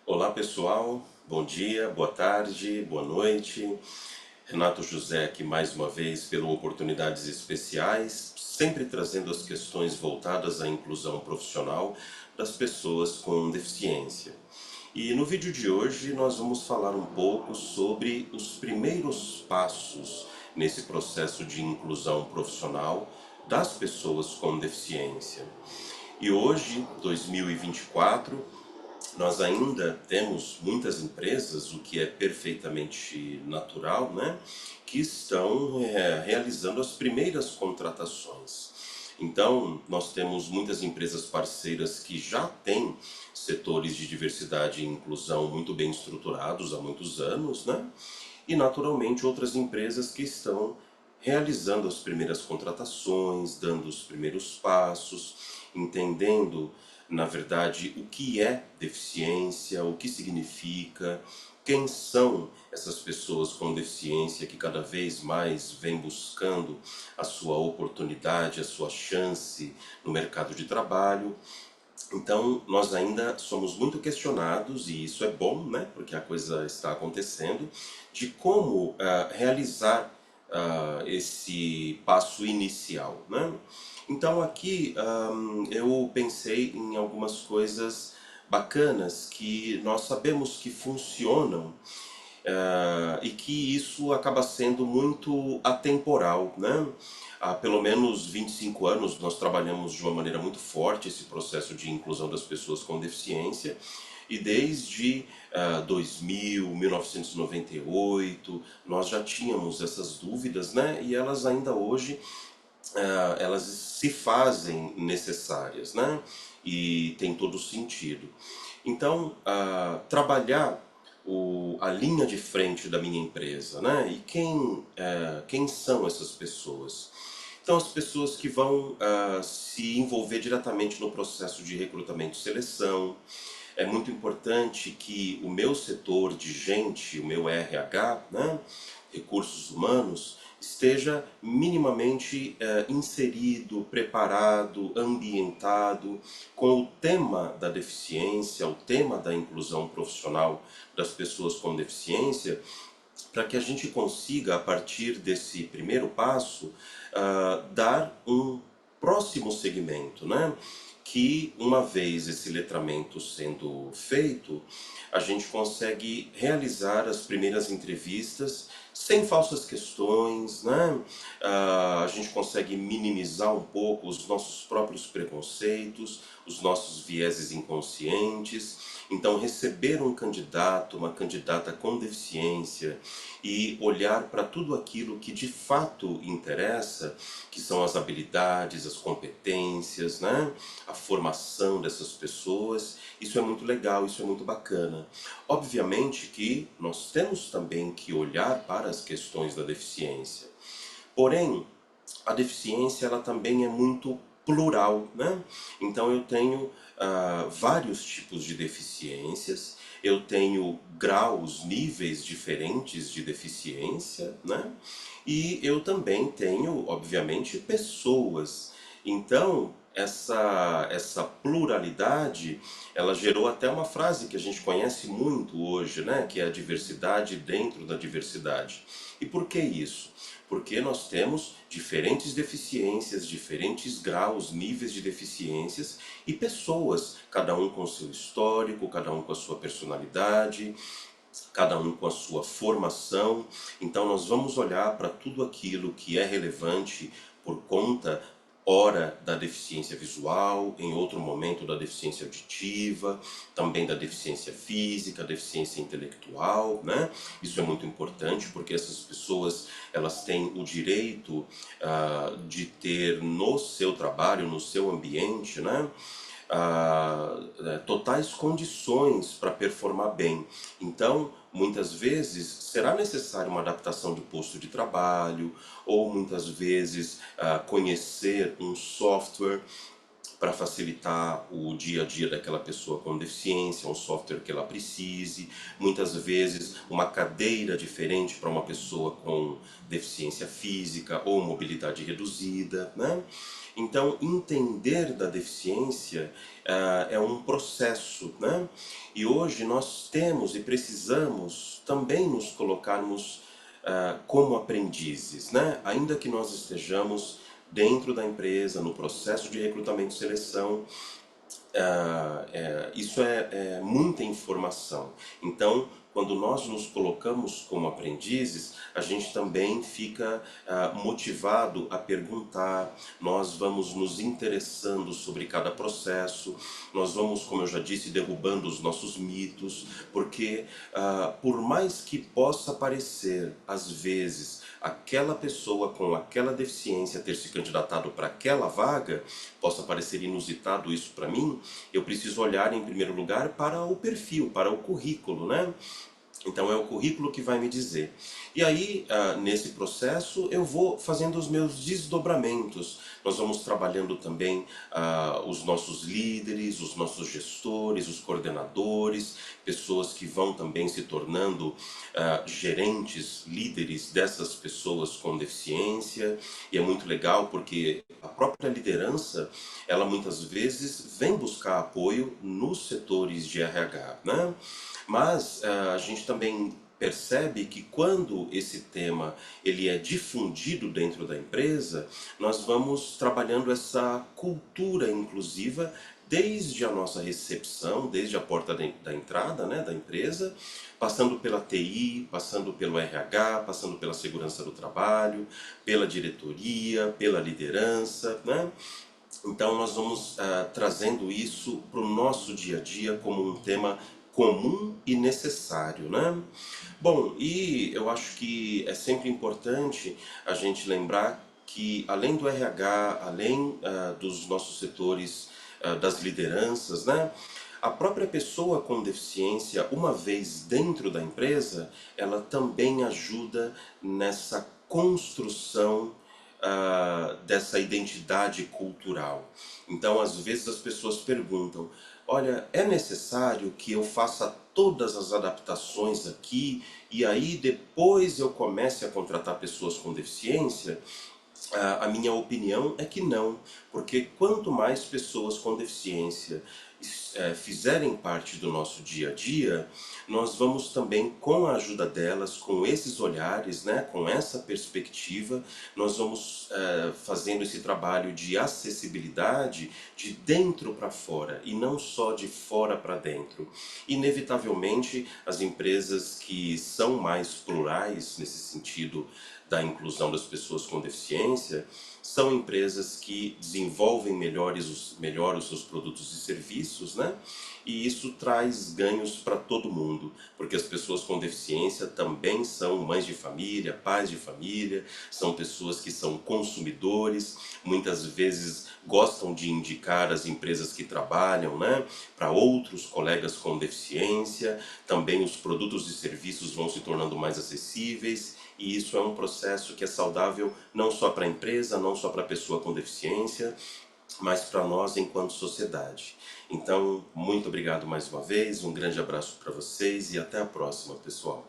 Olá pessoal, bom dia, boa tarde, boa noite. Renato José aqui mais uma vez pelo Oportunidades Especiais, sempre trazendo as questões voltadas à inclusão profissional das pessoas com deficiência. E no vídeo de hoje nós vamos falar um pouco sobre os primeiros passos nesse processo de inclusão profissional das pessoas com deficiência. E hoje, 2024, nós ainda temos muitas empresas, o que é perfeitamente natural, né, que estão realizando as primeiras contratações. Então, nós temos muitas empresas parceiras que já têm setores de diversidade e inclusão muito bem estruturados há muitos anos, né? E naturalmente outras empresas que estão realizando as primeiras contratações, dando os primeiros passos, entendendo, na verdade, o que é deficiência, o que significa, quem são essas pessoas com deficiência que cada vez mais vêm buscando a sua oportunidade, a sua chance no mercado de trabalho. Então, nós ainda somos muito questionados, e isso é bom, né, porque a coisa está acontecendo, de como realizar esse passo inicial, né? Então, aqui eu pensei em algumas coisas bacanas que nós sabemos que funcionam e que isso acaba sendo muito atemporal, né? Há pelo menos 25 anos nós trabalhamos de uma maneira muito forte esse processo de inclusão das pessoas com deficiência e desde 2000, 1998 nós já tínhamos essas dúvidas, né? E elas ainda hoje elas se fazem necessárias, né? E tem todo sentido. Então, trabalhar a linha de frente da minha empresa, né? E quem são essas pessoas? Então, as pessoas que vão se envolver diretamente no processo de recrutamento e seleção. É muito importante que o meu setor de gente, o meu RH, né, recursos humanos, esteja minimamente inserido, preparado, ambientado com o tema da deficiência, o tema da inclusão profissional das pessoas com deficiência, para que a gente consiga, a partir desse primeiro passo, dar um próximo segmento, né? Que uma vez esse letramento sendo feito, a gente consegue realizar as primeiras entrevistas sem falsas questões, né? A gente consegue minimizar um pouco os nossos próprios preconceitos, os nossos vieses inconscientes. Então, receber um candidato, uma candidata com deficiência e olhar para tudo aquilo que de fato interessa, que são as habilidades, as competências, né? A formação dessas pessoas, isso é muito legal, isso é muito bacana. Obviamente que nós temos também que olhar para as questões da deficiência. Porém, a deficiência ela também é muito plural, né? Então eu tenho vários tipos de deficiências, eu tenho graus, níveis diferentes de deficiência, né? E eu também tenho, obviamente, pessoas. Então, essa pluralidade, ela gerou até uma frase que a gente conhece muito hoje, né? Que é a diversidade dentro da diversidade. E por que isso? Porque nós temos diferentes deficiências, diferentes graus, níveis de deficiências e pessoas, cada um com seu histórico, cada um com a sua personalidade, cada um com a sua formação. Então nós vamos olhar para tudo aquilo que é relevante por conta, ora da deficiência visual, em outro momento da deficiência auditiva, também da deficiência física, deficiência intelectual, né? Isso é muito importante porque essas pessoas elas têm o direito de ter no seu trabalho, no seu ambiente, né? Totais condições para performar bem. Então, muitas vezes será necessária uma adaptação de posto de trabalho, ou muitas vezes conhecer um software para facilitar o dia a dia daquela pessoa com deficiência, um software que ela precise, muitas vezes uma cadeira diferente para uma pessoa com deficiência física ou mobilidade reduzida, né? Então, entender da deficiência é um processo, né? E hoje nós temos e precisamos também nos colocarmos como aprendizes, né? Ainda que nós estejamos dentro da empresa, no processo de recrutamento e seleção, isso é muita informação. Então, quando nós nos colocamos como aprendizes, a gente também fica motivado a perguntar, nós vamos nos interessando sobre cada processo, nós vamos, como eu já disse, derrubando os nossos mitos, porque por mais que possa parecer, às vezes, aquela pessoa com aquela deficiência ter se candidatado para aquela vaga, possa parecer inusitado isso para mim, eu preciso olhar em primeiro lugar para o perfil, para o currículo, né? Então é o currículo que vai me dizer. E aí, nesse processo, eu vou fazendo os meus desdobramentos. Nós vamos trabalhando também os nossos líderes, os nossos gestores, os coordenadores, pessoas que vão também se tornando gerentes, líderes dessas pessoas com deficiência. E é muito legal porque a própria liderança, ela muitas vezes vem buscar apoio nos setores de RH, né? Mas a gente também percebe que quando esse tema ele é difundido dentro da empresa, nós vamos trabalhando essa cultura inclusiva desde a nossa recepção, desde a porta da entrada, né, da empresa, passando pela TI, passando pelo RH, passando pela segurança do trabalho, pela diretoria, pela liderança, né? Então nós vamos trazendo isso para o nosso dia a dia como um tema comum e necessário, né? Bom, e eu acho que é sempre importante a gente lembrar que além do RH, além dos nossos setores, das lideranças, né? A própria pessoa com deficiência, uma vez dentro da empresa, ela também ajuda nessa construção dessa identidade cultural. Então, às vezes as pessoas perguntam: olha, é necessário que eu faça todas as adaptações aqui e aí depois eu comece a contratar pessoas com deficiência? A minha opinião é que não, porque quanto mais pessoas com deficiência fizerem parte do nosso dia a dia, nós vamos também, com a ajuda delas, com esses olhares, né, com essa perspectiva, nós vamos fazendo esse trabalho de acessibilidade de dentro para fora e não só de fora para dentro. Inevitavelmente, as empresas que são mais plurais nesse sentido da inclusão das pessoas com deficiência são empresas que desenvolvem melhor os seus produtos e serviços, né? E isso traz ganhos para todo mundo, porque as pessoas com deficiência também são mães de família, pais de família, são pessoas que são consumidores, muitas vezes gostam de indicar as empresas que trabalham, né, para outros colegas com deficiência, também os produtos e serviços vão se tornando mais acessíveis, e isso é um processo que é saudável não só para a empresa, não só para a pessoa com deficiência, mas para nós enquanto sociedade. Então, muito obrigado mais uma vez, um grande abraço para vocês e até a próxima, pessoal.